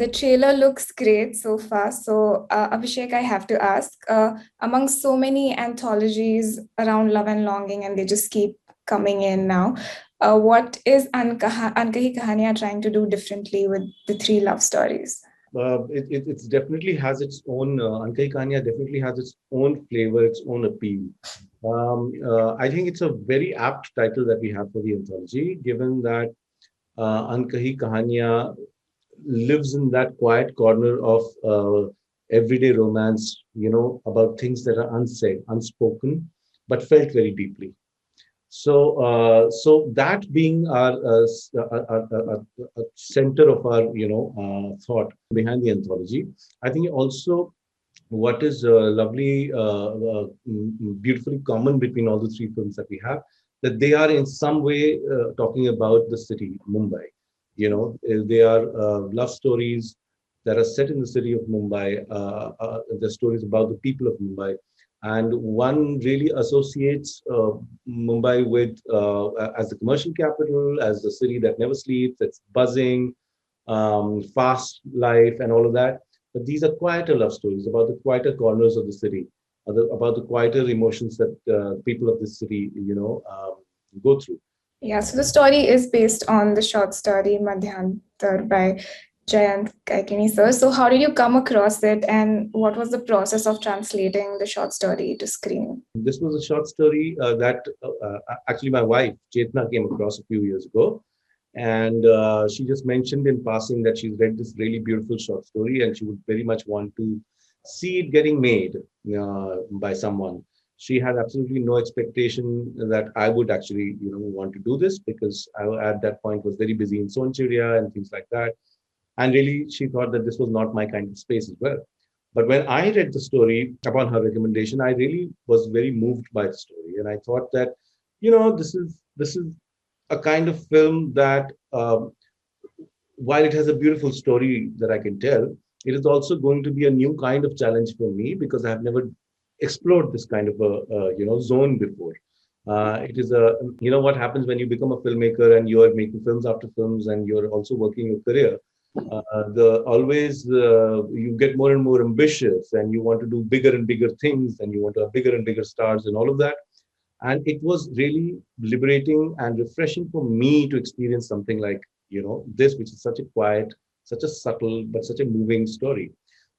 The trailer looks great so far. So, Abhishek, I have to ask, among so many anthologies around love and longing, and they just keep coming in now, what is Ankahi Kahaniya trying to do differently with the three love stories? It's definitely has its own, Ankai Kanya definitely has its own flavor, its own appeal. I think it's a very apt title that we have for the anthology, given that Ankahi Kahaniya lives in that quiet corner of everyday romance, about things that are unsaid, unspoken, but felt very deeply. So that being our, center of our, thought behind the anthology, I think also what is lovely, beautifully common between all the three films that we have, that they are in some way talking about the city, Mumbai. They are love stories that are set in the city of Mumbai. The stories about the people of Mumbai, and one really associates Mumbai with as the commercial capital, as the city that never sleeps, that's buzzing, fast life, and all of that. But these are quieter love stories about the quieter corners of the city, about the quieter emotions that people of the city, go through. Yeah, so the story is based on the short story Madhyantar by Jayant Kaikini sir. So how did you come across it, and what was the process of translating the short story to screen? This was a short story that actually my wife, Chetna, came across a few years ago. And she just mentioned in passing that she's read this really beautiful short story and she would very much want to see it getting made by someone. She had absolutely no expectation that I would actually, want to do this, because I at that point was very busy in Sonchiria and things like that. And really, she thought that this was not my kind of space as well. But when I read the story upon her recommendation, I really was very moved by the story, and I thought that, this is a kind of film that, while it has a beautiful story that I can tell, it is also going to be a new kind of challenge for me, because I have never explored this kind of a zone before. It is a what happens when you become a filmmaker and you are making films after films and you're also working your career. The always You get more and more ambitious and you want to do bigger and bigger things and you want to have bigger and bigger stars and all of that. And it was really liberating and refreshing for me to experience something like this, which is such a quiet, such a subtle, but such a moving story.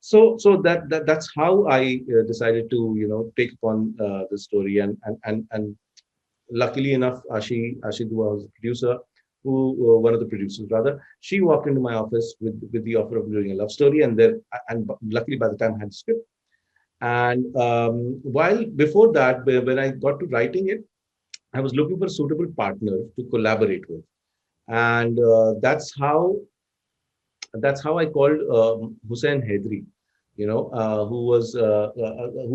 So that's how I decided to take upon the story. And luckily enough, Ashi Dua was the producer, who one of the producers rather, she walked into my office with the offer of doing a love story, and luckily by the time I had the script. And while before that, when I got to writing it, I was looking for a suitable partner to collaborate with, and that's how I called Hussein Hedri, who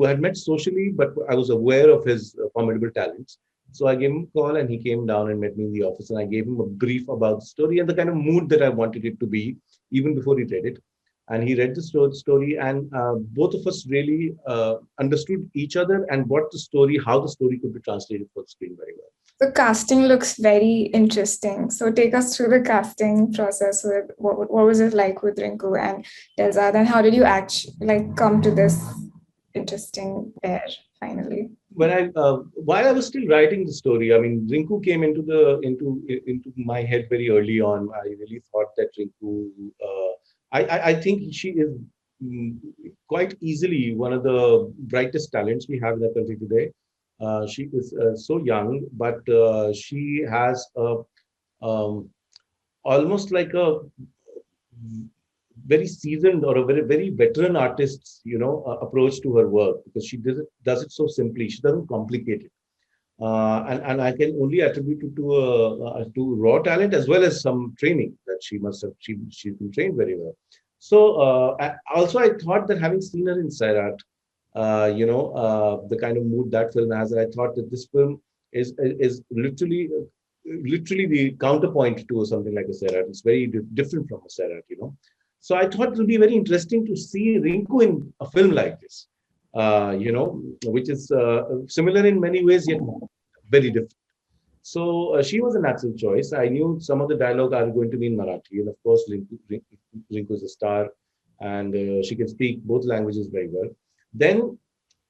had met socially, but I was aware of his formidable talents. So I gave him a call, and he came down and met me in the office, and I gave him a brief about the story and the kind of mood that I wanted it to be, even before he read it. And he read the story, and both of us really understood each other and how the story could be translated for the screen very well. The casting looks very interesting. So take us through the casting process. With what was it like with Rinku and Delzad, and how did you actually come to this interesting pair finally? When I While I was still writing the story, I mean, Rinku came into my head very early on. I really thought that Rinku, I think she is mm, quite easily one of the brightest talents we have in the country today. She is so young, but she has um, almost like a very seasoned or a very veteran artist's approach to her work, because she does it so simply. She doesn't complicate it, and I can only attribute it to raw talent as well as some training that she must have. She's been trained very well. So also I thought that, having seen her in Sairat, the kind of mood that film has, I thought that this film is literally the counterpoint to something like a Sairat. It's very different from a Sairat. So I thought it would be very interesting to see Rinku in a film like this, which is similar in many ways, yet very different. So she was a natural choice. I knew some of the dialogue are going to be in Marathi, and of course, Rinku is a star, and she can speak both languages very well. Then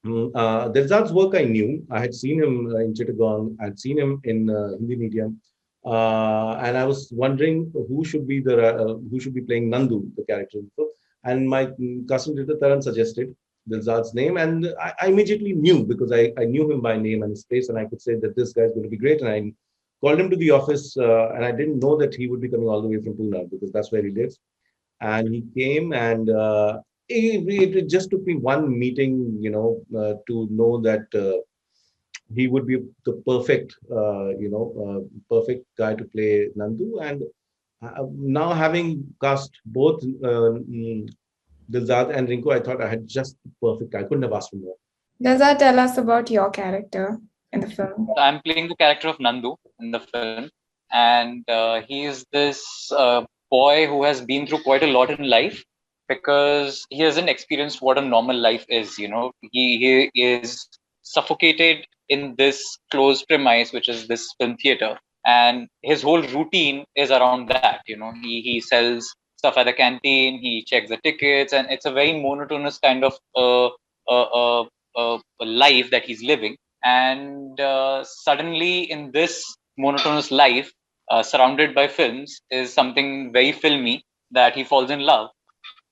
Dilzad's work I knew. I had seen him in Chittagong. I'd seen him in Hindi medium, and I was wondering who should be playing Nandu, the character. So, and my cousin Rita Taran suggested Dilzad's name, and I immediately knew because I knew him by name and his face, and I could say that this guy is going to be great. And I called him to the office, and I didn't know that he would be coming all the way from Pune because that's where he lives. And he came, and it just took me one meeting, to know that he would be the perfect guy to play Nandu. And now having cast both Dilzad and Rinku, I thought I had just the perfect. I couldn't have asked for more. Does that tell us about your character in the film? I'm playing the character of Nandu in the film, and he is this boy who has been through quite a lot in life because he hasn't experienced what a normal life is. He is suffocated in this closed premise, which is this film theater, and his whole routine is around that. He sells stuff at the canteen, he checks the tickets, and it's a very monotonous kind of life that he's living. And suddenly, in this monotonous life, surrounded by films, is something very filmy that he falls in love.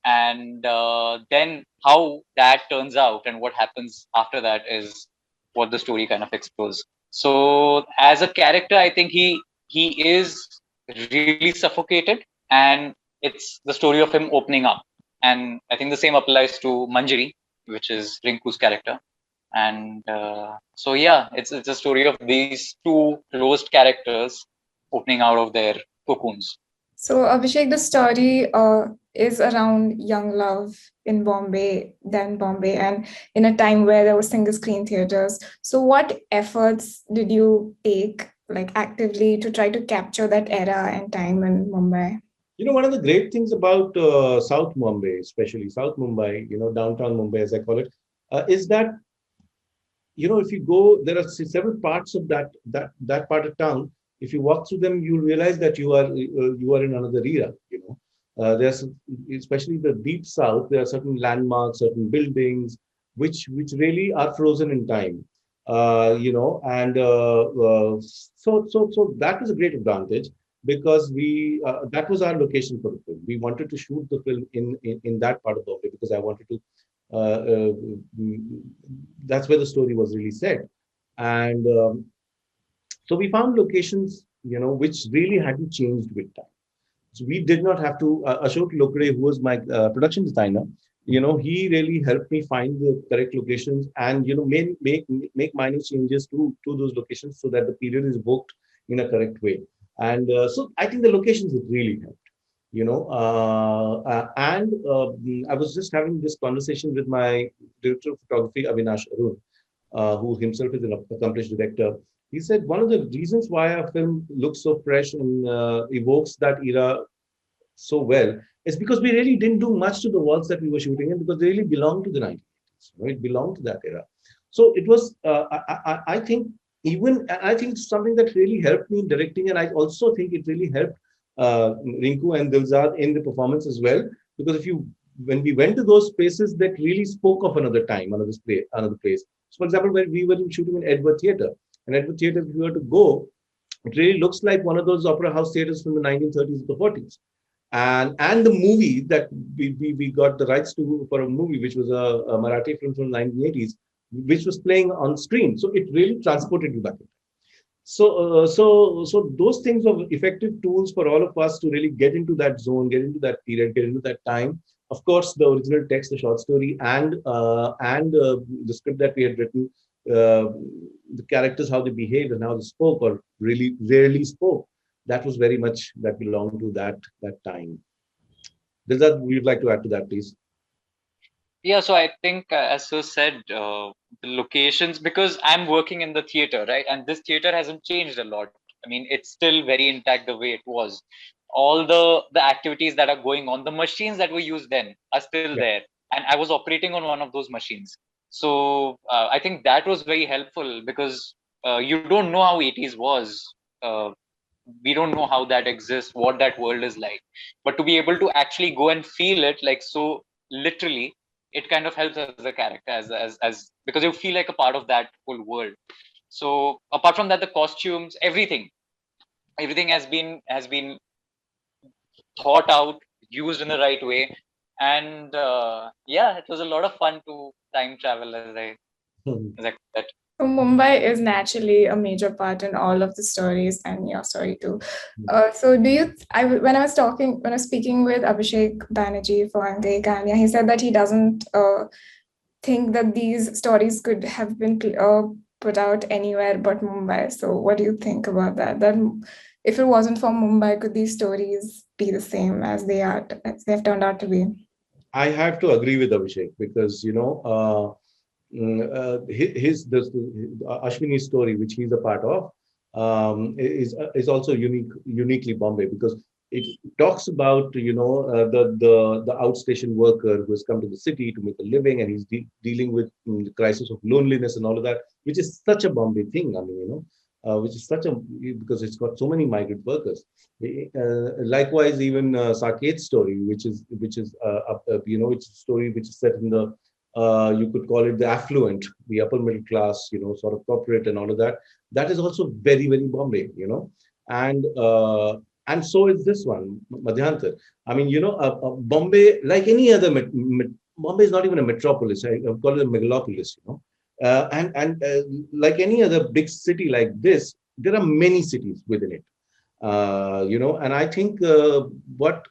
And then how that turns out and what happens after that is what the story kind of explores. So, as a character, I think he is really suffocated, and it's the story of him opening up. And I think the same applies to Manjari, which is Rinku's character. And so yeah, it's a story of these two closed characters opening out of their cocoons. So, Abhishek, the story is around young love in Bombay, then Bombay, and in a time where there were single screen theaters. So, what efforts did you take, like actively, to try to capture that era and time in Mumbai? One of the great things about South Mumbai, especially South Mumbai, downtown Mumbai, as I call it, is that if you go, there are several parts of that part of town. If you walk through them, you realize that you are in another era. There's especially the deep south. There are certain landmarks, certain buildings, which really are frozen in time. And so that was a great advantage because we that was our location for the film. We wanted to shoot the film in that part of Bombay because I wanted to that's where the story was really set. And so we found locations, which really hadn't changed with time. So we did not have to, Ashok Lokre, who was my production designer, he really helped me find the correct locations and, make minor changes to those locations so that the period is booked in a correct way. And so I think the locations have really helped. And I was just having this conversation with my director of photography, Avinash Arun, who himself is an accomplished director. He said one of the reasons why our film looks so fresh and evokes that era so well is because we really didn't do much to the works that we were shooting in because they really belonged to the 1980s. It belonged to that era. So it was, I think, I think it's something that really helped me in directing, and I also think it really helped Rinku and Dilzad in the performance as well. Because when we went to those spaces, that really spoke of another time, another place. So, for example, when we were shooting in Edward Theatre, and Edward Theatre, if you were to go, it really looks like one of those opera house theatres from the 1930s or the 40s. And the movie that we got the rights to for a movie, which was a Marathi film from the 1980s, which was playing on screen. So it really transported you back. So those things are effective tools for all of us to really get into that zone, get into that period, get into that time. Of course, the original text, the short story, and the script that we had written, the characters, how they behaved and how they spoke or really rarely spoke. That was very much that belonged to that time. Would you like to add to that, please? Yeah, so I think, as Sir said, the locations, because I'm working in the theater, right? And this theater hasn't changed a lot. I mean, it's still very intact the way it was. All the activities that are going on, the machines that were used then are still there. And I was operating on one of those machines. So I think that was very helpful because you don't know how 80s was we don't know how that exists, what that world is like. But to be able to actually go and feel it like so literally, it kind of helps as a character, as because you feel like a part of that whole world. So apart from that, the costumes, everything has been thought out, used in the right way, and yeah, it was a lot of fun to time travel as I call it. So Mumbai is naturally a major part in all of the stories and your story too. So do you? When I was speaking with Abhishek Banerjee for Angai Kanya, he said that he doesn't think that these stories could have been put out anywhere but Mumbai. So what do you think about that? That if it wasn't for Mumbai, could these stories be the same as they have turned out to be? I have to agree with Abhishek because his this Ashwini's story, which he's a part of, is also uniquely Bombay because it talks about the outstation worker who has come to the city to make a living and he's dealing with the crisis of loneliness and all of that, which is such a Bombay thing. I mean, which is such a because it's got so many migrant workers. Likewise, even Saket's story, which is a story which is set in the you could call it the affluent, the upper middle class, sort of corporate and all of that. That is also very, very Bombay, and so is this one, Madhyantar. I mean, Bombay, like any other, Bombay is not even a metropolis. I call it a megalopolis, and like any other big city like this, there are many cities within it. And I think what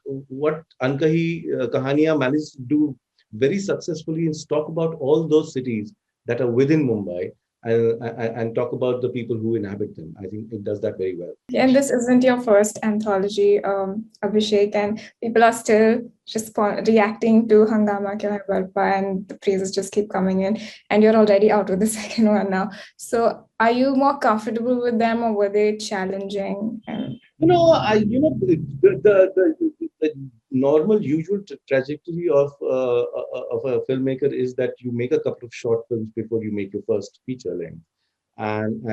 Ankahi Kahaniya managed to do very successfully is talk about all those cities that are within Mumbai and talk about the people who inhabit them. I think it does that very well. And this isn't your first anthology, Abhishek, and people are still reacting to Hangama Kya Hai Barpa, and the praises just keep coming in. And you're already out with the second one now. So, are you more comfortable with them, or were they challenging? And The normal, usual trajectory of a filmmaker is that you make a couple of short films before you make your first feature length. And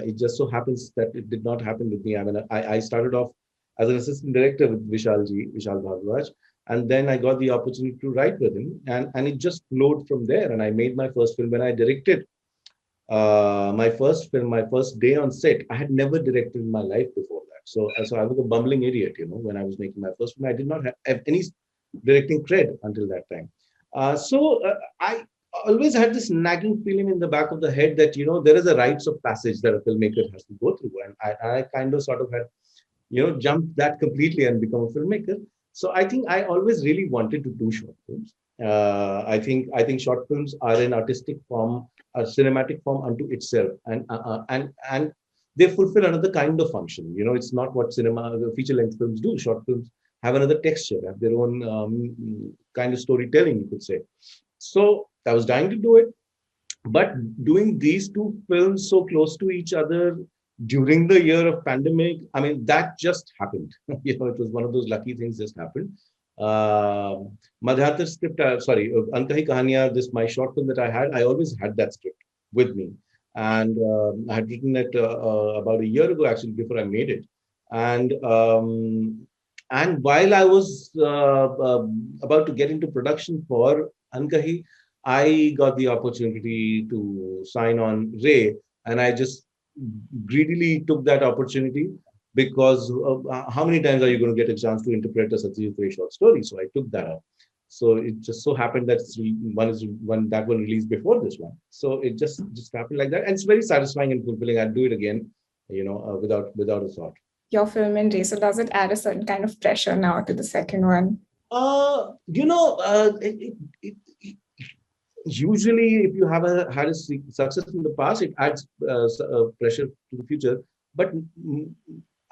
it just so happens that it did not happen with me. I mean, I started off as an assistant director with Vishal Bhardwaj, and then I got the opportunity to write with him, and it just flowed from there. And I made my first film when I directed my first film, my first day on set. I had never directed in my life before that, so I was a bumbling idiot, when I was making my first film. I did not have any directing cred until that time. I always had this nagging feeling in the back of the head that there is a rites of passage that a filmmaker has to go through, and I kind of sort of had jumped that completely and become a filmmaker. So I think I always really wanted to do short films. I think short films are an artistic form, a cinematic form unto itself, and they fulfill another kind of function. It's not what feature length films do. Short films have another texture, have their own kind of storytelling, you could say. So I was dying to do it, but doing these two films so close to each other during the year of pandemic, I mean, that just happened. It was one of those lucky things just happened. Madhyantar script, Ankahi Kahaniya, my short film that I always had that script with me. And I had written it about a year ago, actually, before I made it. And while I was about to get into production for Ankahi, I got the opportunity to sign on Ray, and I just greedily took that opportunity because how many times are you going to get a chance to interpret a Satyajit Ray short story? So I took that up. So it just so happened that that one released before this one. So it just happened like that, and it's very satisfying and fulfilling. I'd do it again, without a thought. Your film in Ray, so does it add a certain kind of pressure now to the second one? Usually, if you have had a success in the past, it adds pressure to the future. But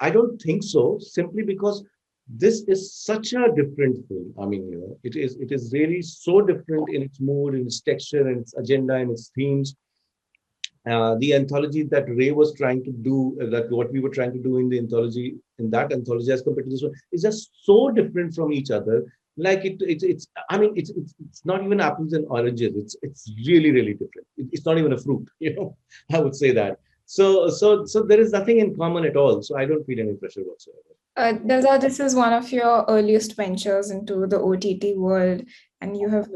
I don't think so, simply because this is such a different film. I mean, it is really so different in its mood, in its texture, in its agenda, in its themes. The anthology that Ray was trying to do, that what we were trying to do in that anthology as compared to this one, is just so different from each other. Like it's not even apples and oranges. It's really, really different. It's not even a fruit, I would say that. So there is nothing in common at all. So I don't feel any pressure whatsoever. Delta, this is one of your earliest ventures into the OTT world, and you have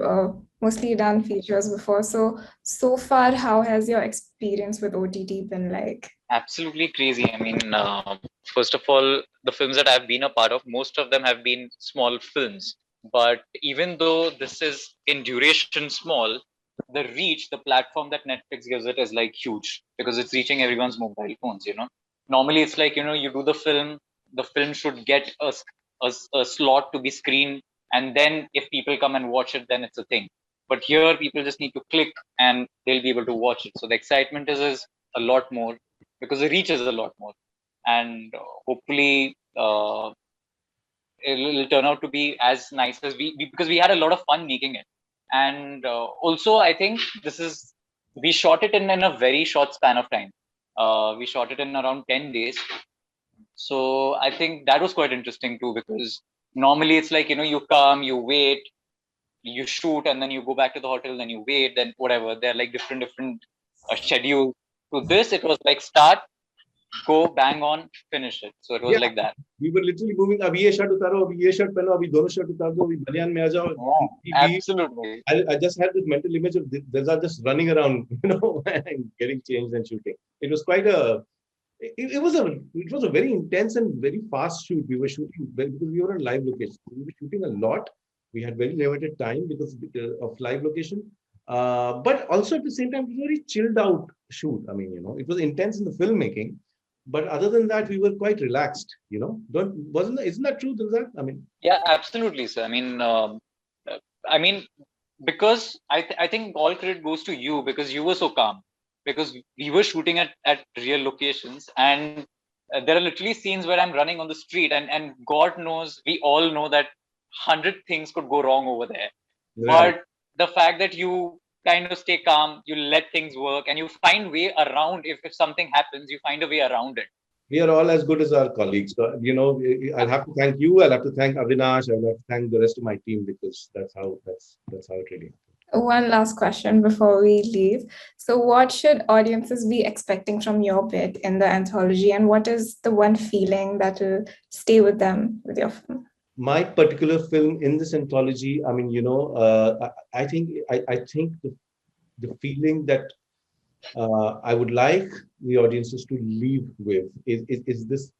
mostly done features before. So far, how has your experience with OTT been like? Absolutely crazy. I mean, first of all, the films that I've been a part of, most of them have been small films. But even though this is in duration small, the reach, the platform that Netflix gives it is like huge because it's reaching everyone's mobile phones, you know. Normally, it's like, you know, you do the film should get a slot to be screened. And then if people come and watch it, then it's a thing. But here, people just need to click and they'll be able to watch it. So the excitement is a lot more because the reach is a lot more, and hopefully it'll turn out to be as nice as we because we had a lot of fun making it. And also, I think we shot it in a very short span of time. We shot it in around 10 days. So I think that was quite interesting too, because normally it's like, you know, you come, you wait, you shoot, and then you go back to the hotel, then you wait, then whatever. They're like different schedules. To this, it was like start, go, bang on, finish it. So it was like that. We were literally moving. अभी ये shirt उतारो, अभी ये shirt पहनो, अभी दोनों shirt उतार दो, अभी बनियान में आ जाओ. Absolutely. I just had this mental image of these are just running around, you know, and getting changed and shooting. It was quite a. It was a very intense and very fast shoot. We were shooting because we were on live location. We were shooting a lot. We had very limited time because of live location. But also at the same time, it was a very chilled out shoot. I mean, you know, it was intense in the filmmaking, but other than that, we were quite relaxed. You know, isn't that true, Dilzad? I mean, yeah, absolutely, sir. I mean, because I think all credit goes to you because you were so calm. Because we were shooting at real locations, and there are literally scenes where I'm running on the street, and God knows, we all know that 100 things could go wrong over there. right. But the fact that you kind of stay calm, you let things work, and you find way around. If something happens, you find a way around it. We are all as good as our colleagues. So, you know, I'll have to thank you. I'll have to thank Avinash. I'll have to thank the rest of my team because that's how it really. One last question before we leave. So, what should audiences be expecting from your bit in the anthology, and what is the one feeling that will stay with them with your film? My particular film in this anthology, I mean, you know, I think the feeling that I would like the audiences to leave with is this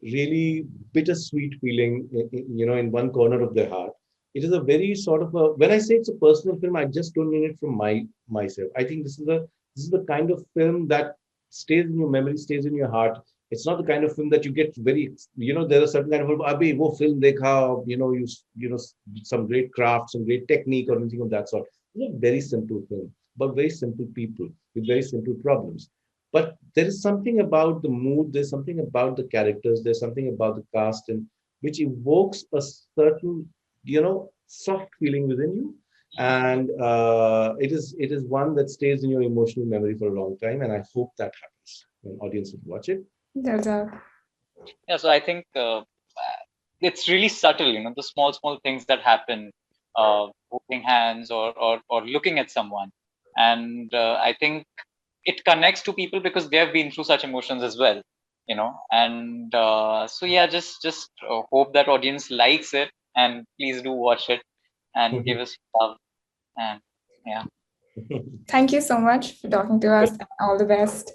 really bittersweet feeling, you know, in one corner of their heart. It is a very sort of a, when I say it's a personal film, I just don't mean it from myself. I think this is the kind of film that stays in your memory, stays in your heart. It's not the kind of film that you get very, you know, there are certain kind of film, Abhi, wo film dekha, you know, some great craft, some great technique or anything of that sort. It's a very simple film, but very simple people with very simple problems. But there is something about the mood, there's something about the characters, there's something about the cast, and which evokes a certain, you know, soft feeling within you. And it is one that stays in your emotional memory for a long time. And I hope that happens when audiences watch it. Delta. Yeah, so I think it's really subtle, you know, the small things that happen, holding hands or looking at someone, and I think it connects to people because they have been through such emotions as well, you know. And so yeah, just hope that audience likes it, and please do watch it and give us love. And yeah, Thank you so much for talking to us, and all the best.